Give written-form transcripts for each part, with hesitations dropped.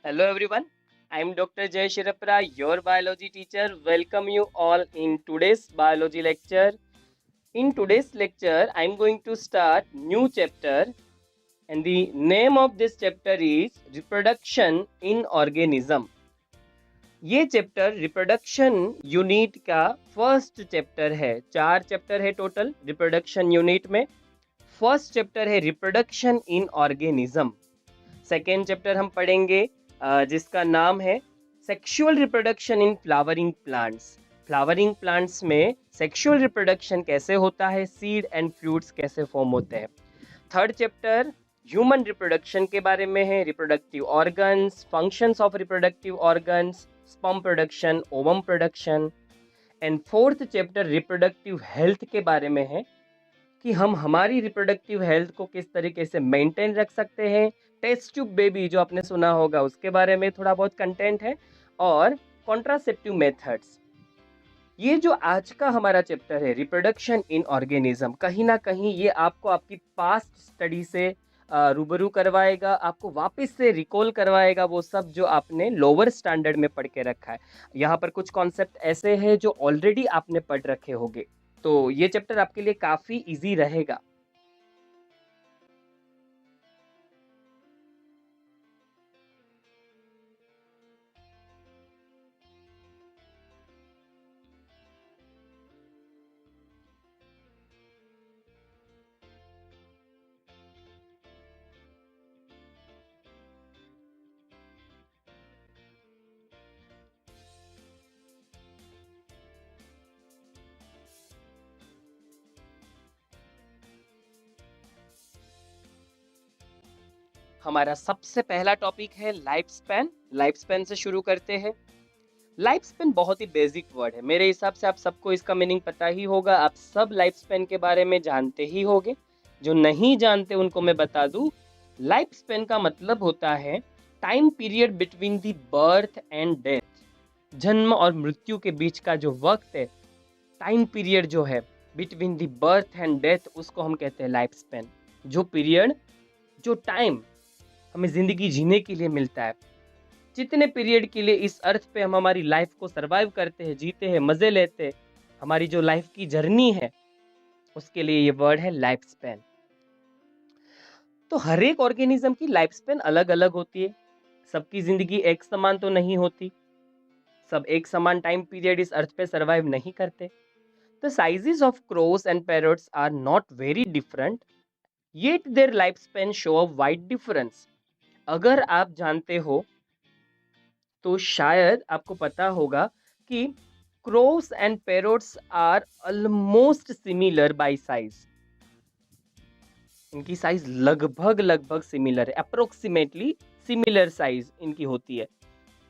Hello everyone, I am Dr. Jay Shirapra, your biology teacher. Welcome you all in today's biology lecture. In today's lecture, I am going to start new chapter and the name of this chapter is Reproduction in Organism. ये chapter reproduction unit का first chapter है। 4 chapter है total reproduction unit में। First chapter है reproduction in organism. Second chapter हम पढ़ेंगे जिसका नाम है sexual reproduction in flowering plants. Flowering plants में सेक्सुअल रिप्रोडक्शन कैसे होता है, सीड एंड फ्रूट्स कैसे फॉर्म होते हैं। थर्ड चैप्टर ह्यूमन रिप्रोडक्शन के बारे में है, reproductive organs, functions of reproductive organs, sperm production, ovum production. And fourth chapter reproductive health के बारे में है कि हम हमारी रिप्रोडक्टिव हेल्थ को किस तरीके से मेंटेन रख सकते हैं। टेस्ट ट्यूब बेबी जो आपने सुना होगा उसके बारे में थोड़ा बहुत कंटेंट है और कॉन्ट्रासेप्टिव मेथड्स। ये जो आज का हमारा चैप्टर है रिप्रोडक्शन इन ऑर्गेनिज्म, कहीं ना कहीं ये आपको आपकी पास्ट स्टडी से रूबरू करवाएगा, आपको वापस से रिकॉल करवाएगा वो सब जो आपने लोअर स्टैंडर्ड में पढ़ के रखा है। यहाँ पर कुछ कॉन्सेप्ट ऐसे हैं जो ऑलरेडी आपने पढ़ रखे होंगे, तो ये चैप्टर आपके लिए काफ़ी इजी रहेगा। हमारा सबसे पहला टॉपिक है लाइफ स्पैन। लाइफ स्पैन से शुरू करते हैं। लाइफ स्पैन बहुत ही बेसिक वर्ड है, मेरे हिसाब से आप सबको इसका मीनिंग पता ही होगा। आप सब लाइफ स्पैन के बारे में जानते ही होंगे। जो नहीं जानते उनको मैं बता दूं, लाइफ स्पैन का मतलब होता है time period between the birth and death. जन्म और मृत्यु के बीच का जो वक्त है, टाइम पीरियड जो है between the birth and death, उसको हम कहते हैं लाइफ स्पैन। जो पीरियड, जो टाइम हमें जिंदगी जीने के लिए मिलता है, जितने पीरियड के लिए इस अर्थ पे हम हमारी लाइफ को सरवाइव करते हैं, जीते हैं, मजे लेते हैं, हमारी जो लाइफ की जर्नी है, उसके लिए ये वर्ड है लाइफ स्पैन। तो हर एक ऑर्गेनिज्म की लाइफ स्पैन अलग अलग होती है। सबकी जिंदगी एक समान तो नहीं होती, सब एक समान टाइम पीरियड इस अर्थ पे सरवाइव नहीं करते। The sizes of crows and parrots are not very different, yet their life span show a wide difference. अगर आप जानते हो तो शायद आपको पता होगा कि crows and parrots are almost similar by size. इनकी साइज लगभग लगभग सिमिलर है, अप्रोक्सीमेटली सिमिलर साइज इनकी होती है।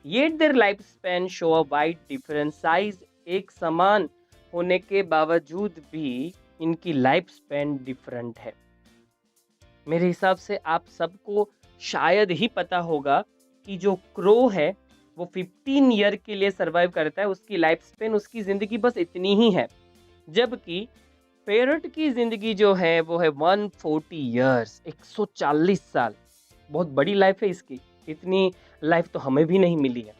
Yet their life span show a wide difference. Size एक समान होने के बावजूद भी इनकी लाइफ स्पैन डिफरेंट है। मेरे हिसाब से आप सबको शायद ही पता होगा कि जो क्रो है वो 15 ईयर के लिए सरवाइव करता है, उसकी लाइफ स्पेन, उसकी ज़िंदगी बस इतनी ही है। जबकि पैरट की ज़िंदगी जो है वो है 140 ईयर्स, 140 साल। बहुत बड़ी लाइफ है इसकी, इतनी लाइफ तो हमें भी नहीं मिली है।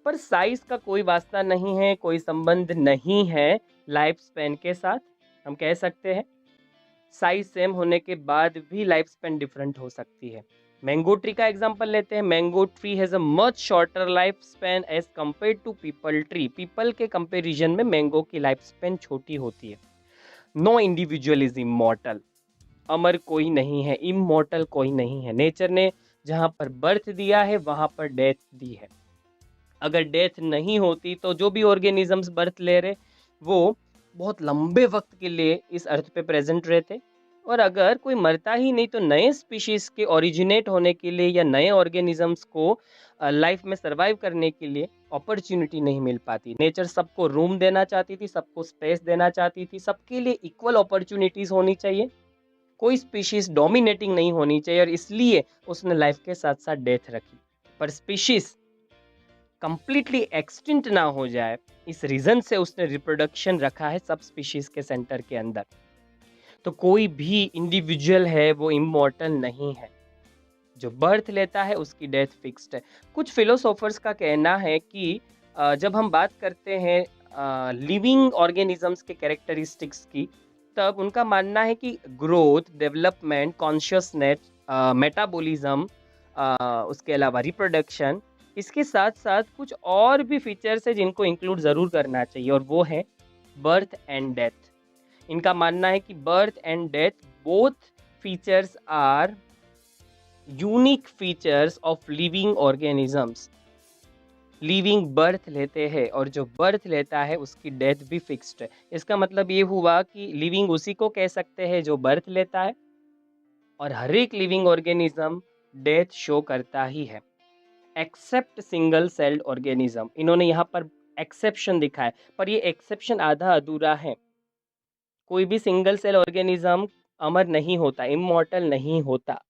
पर साइज का कोई वास्ता नहीं है, कोई संबंध नहीं है लाइफ स्पेन के साथ। हम कह सकते हैं साइज सेम होने के बाद भी लाइफ स्पेन डिफरेंट हो सकती है। मैंगो ट्री का एग्जांपल लेते हैं। Mango tree has a much shorter life span as compare to peepal tree. पीपल के कंपेरिजन में मैंगो की लाइफ स्पेन छोटी होती है। No individual is immortal. अमर कोई नहीं है, इमॉर्टल कोई नहीं है। नेचर ने जहाँ पर बर्थ दिया है वहाँ पर डेथ दी है। अगर डेथ नहीं होती तो जो भी ऑर्गेनिजम्स बर्थ ले रहे वो बहुत लंबे वक्त के लिए इस अर्थ पे प्रेजेंट रहते। और अगर कोई मरता ही नहीं तो नए स्पीशीज के ओरिजिनेट होने के लिए या नए ऑर्गेनिजम्स को लाइफ में सरवाइव करने के लिए अपॉर्चुनिटी नहीं मिल पाती। नेचर सबको रूम देना चाहती थी, सबको स्पेस देना चाहती थी, सबके लिए इक्वल अपॉर्चुनिटीज होनी चाहिए, कोई स्पीशीज डोमिनेटिंग नहीं होनी चाहिए, और इसलिए उसने लाइफ के साथ साथ डेथ रखी। पर स्पीशीज कंप्लीटली एक्सटिंक्ट ना हो जाए, इस रीजन से उसने रिप्रोडक्शन रखा है सब स्पीशीज के सेंटर के अंदर। तो कोई भी इंडिविजुअल है वो इमॉर्टल नहीं है। जो बर्थ लेता है उसकी डेथ फिक्स्ड है। कुछ फिलोसोफर्स का कहना है कि जब हम बात करते हैं लिविंग ऑर्गेनिजम्स के कैरेक्टरिस्टिक्स की, तब उनका मानना है कि ग्रोथ, डेवलपमेंट, कॉन्शियसनेस, मेटाबॉलिज्म, उसके अलावा रिप्रोडक्शन, इसके साथ साथ कुछ और भी फीचर्स है जिनको इंक्लूड ज़रूर करना चाहिए, और वो है बर्थ एंड डेथ। इनका मानना है कि birth and death both features are unique features of living organisms. Living birth लेते हैं और जो बर्थ लेता है उसकी डेथ भी फिक्स्ड है। इसका मतलब ये हुआ कि लिविंग उसी को कह सकते हैं जो बर्थ लेता है, और हर एक लिविंग ऑर्गेनिज्म डेथ शो करता ही है, एक्सेप्ट सिंगल सेल्ड ऑर्गेनिज्म। इन्होंने यहाँ पर एक्सेप्शन दिखा है, पर ये एक्सेप्शन आधा अधूरा है। कोई भी सिंगल सेल ऑर्गेनिज्म अमर नहीं होता, इमॉर्टल नहीं होता।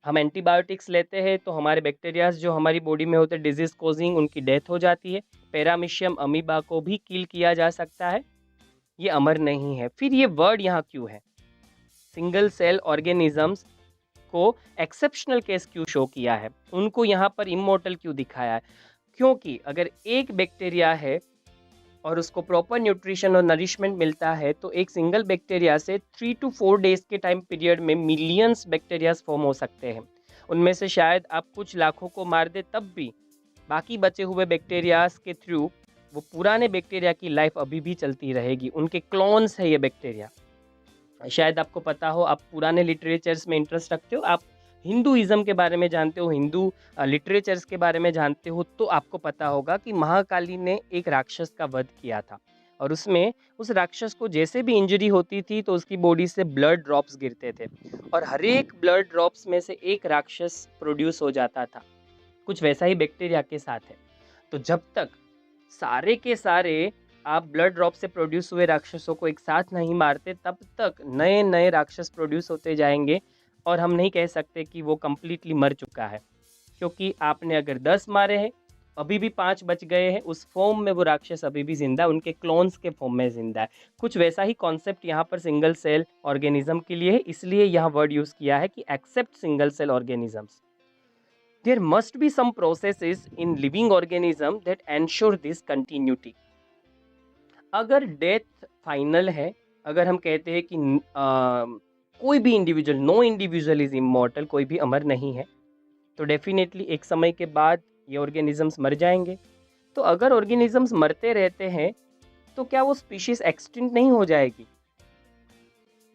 हम एंटीबायोटिक्स लेते हैं तो हमारे बैक्टीरियाज जो हमारी बॉडी में होते हैं डिजीज कोजिंग, उनकी डेथ हो जाती है। पैरामीशियम अमीबा को भी किल किया जा सकता है, ये अमर नहीं है। फिर ये वर्ड यहाँ क्यों है? सिंगल सेल ऑर्गेनिजम्स को एक्सेप्शनल केस क्यों शो किया है, उनको यहाँ पर इमॉर्टल क्यों दिखाया है? क्योंकि अगर एक बैक्टीरिया है और उसको प्रॉपर न्यूट्रिशन और नरिशमेंट मिलता है, तो एक सिंगल बैक्टीरिया से 3 to 4 डेज के टाइम पीरियड में मिलियंस बैक्टीरियाज फॉर्म हो सकते हैं। उनमें से शायद आप कुछ लाखों को मार दे, तब भी बाकी बचे हुए बैक्टीरियाज के थ्रू वो पुराने बैक्टीरिया की लाइफ अभी भी चलती रहेगी। उनके क्लोन्स है ये बैक्टीरिया। शायद आपको पता हो, आप पुराने लिटरेचर्स में इंटरेस्ट रखते हो, आप हिंदुइज्म के बारे में जानते हो, हिंदू लिटरेचर्स के बारे में जानते हो, तो आपको पता होगा कि महाकाली ने एक राक्षस का वध किया था, और उसमें उस राक्षस को जैसे भी इंजरी होती थी तो उसकी बॉडी से ब्लड ड्रॉप्स गिरते थे, और हर एक ब्लड ड्रॉप्स में से एक राक्षस प्रोड्यूस हो जाता था। कुछ वैसा ही बैक्टीरिया के साथ है। तो जब तक सारे के सारे आप ब्लड ड्रॉप से प्रोड्यूस हुए राक्षसों को एक साथ नहीं मारते, तब तक नए नए राक्षस प्रोड्यूस होते जाएंगे, और हम नहीं कह सकते कि वो कम्प्लीटली मर चुका है। क्योंकि आपने अगर 10 मारे हैं, अभी भी 5 बच गए हैं, उस फॉर्म में वो राक्षस अभी भी जिंदा है, उनके क्लोन्स के फॉर्म में जिंदा है। कुछ वैसा ही कॉन्सेप्ट यहाँ पर सिंगल सेल ऑर्गेनिज्म के लिए है, इसलिए यहाँ वर्ड यूज़ किया है कि except single cell organisms. There must be some processes in living organism that ensure this continuity. अगर डेथ फाइनल है, अगर हम कहते हैं कि कोई भी individual, no individual is immortal, कोई भी अमर नहीं है, तो डेफिनेटली एक समय के बाद ये ऑर्गेनिजम्स मर जाएंगे। तो अगर ऑर्गेनिजम्स मरते रहते हैं तो क्या वो स्पीशीज एक्सटिंक्ट नहीं हो जाएगी?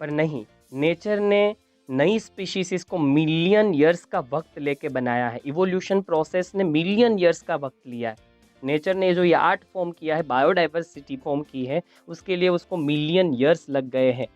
पर नहीं, नेचर ने नई स्पीशीज को मिलियन ईयर्स का वक्त लेके बनाया है। इवोल्यूशन प्रोसेस ने मिलियन ईयर्स का वक्त लिया है। नेचर ने जो ये आर्ट फॉर्म किया है, बायोडाइवर्सिटी फॉर्म की है, उसके लिए उसको मिलियन ईयर्स लग गए हैं।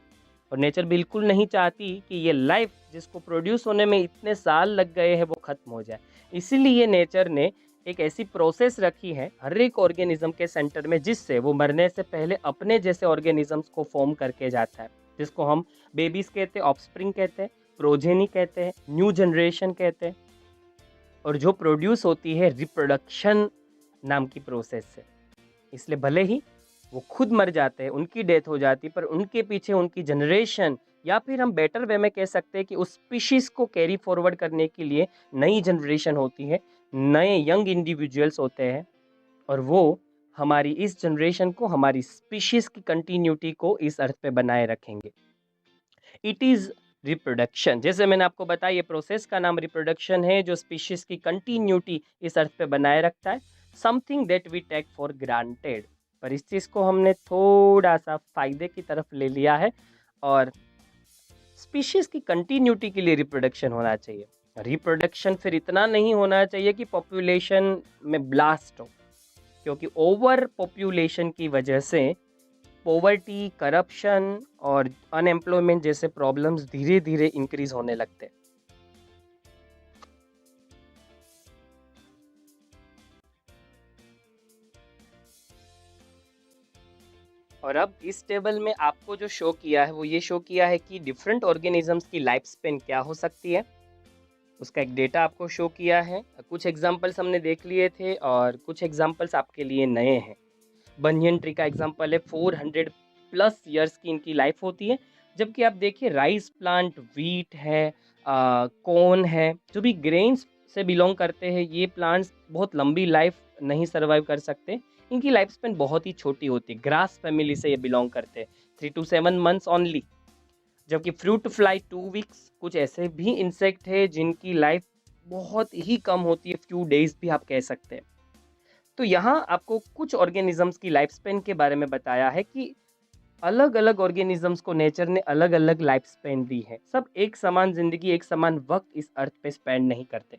और नेचर बिल्कुल नहीं चाहती कि ये लाइफ जिसको प्रोड्यूस होने में इतने साल लग गए हैं वो ख़त्म हो जाए। इसीलिए नेचर ने एक ऐसी प्रोसेस रखी है हर एक ऑर्गेनिज्म के सेंटर में, जिससे वो मरने से पहले अपने जैसे ऑर्गेनिजम्स को फॉर्म करके जाता है, जिसको हम बेबीज कहते हैं, ऑफस्प्रिंग कहते हैं, प्रोजेनी कहते हैं, न्यू जनरेशन कहते हैं। और जो प्रोड्यूस होती है रिप्रोडक्शन नाम की प्रोसेस से। इसलिए भले ही वो खुद मर जाते हैं, उनकी डेथ हो जाती है, पर उनके पीछे उनकी जनरेशन, या फिर हम बेटर वे में कह सकते हैं कि उस स्पीशीज को कैरी फॉरवर्ड करने के लिए नई जनरेशन होती है, नए यंग इंडिविजुअल्स होते हैं, और वो हमारी इस जनरेशन को, हमारी स्पीशीज की कंटिन्यूटी को इस अर्थ पे बनाए रखेंगे। It is reproduction. जैसे मैंने आपको बताया, ये प्रोसेस का नाम रिप्रोडक्शन है, जो स्पीशीज की कंटिन्यूटी इस अर्थ पे बनाए रखता है। Something that we take for granted, पर इस चीज़ को हमने थोड़ा सा फ़ायदे की तरफ ले लिया है, और स्पीशीज की कंटिन्यूटी के लिए रिप्रोडक्शन होना चाहिए। रिप्रोडक्शन फिर इतना नहीं होना चाहिए कि पॉपुलेशन में ब्लास्ट हो, क्योंकि ओवर पॉपुलेशन की वजह से पॉवर्टी, करप्शन और अनएम्प्लॉयमेंट जैसे प्रॉब्लम्स धीरे धीरे इंक्रीज होने लगते हैं। और अब इस टेबल में आपको जो शो किया है वो ये शो किया है कि डिफरेंट ऑर्गेनिजम्स की लाइफ स्पेन क्या हो सकती है, उसका एक डेटा आपको शो किया है। कुछ एग्जांपल्स हमने देख लिए थे और कुछ एग्जांपल्स आपके लिए नए हैं। बनियन ट्री का एग्जांपल है, 400 प्लस ईयर्स की इनकी लाइफ होती है। जबकि आप देखिए राइस प्लांट, व्हीट है, कॉर्न है, जो भी ग्रेन्स से बिलॉन्ग करते हैं, ये प्लांट्स बहुत लंबी लाइफ नहीं सर्वाइव कर सकते। इनकी लाइफ स्पेन बहुत ही छोटी होती है। ग्रास फैमिली से ये बिलॉन्ग करते हैं, 3 to 7 months ओनली। जबकि फ्रूट फ्लाई 2 वीक्स। कुछ ऐसे भी इंसेक्ट है जिनकी लाइफ बहुत ही कम होती है, फ्यू डेज भी आप कह सकते हैं। तो यहाँ आपको कुछ ऑर्गेनिजम्स की लाइफ स्पेन के बारे में बताया है कि अलग अलग ऑर्गेनिजम्स को नेचर ने अलग अलग लाइफ स्पेन दी है। सब एक समान जिंदगी, एक समान वक्त इस अर्थ पे स्पेंड नहीं करते।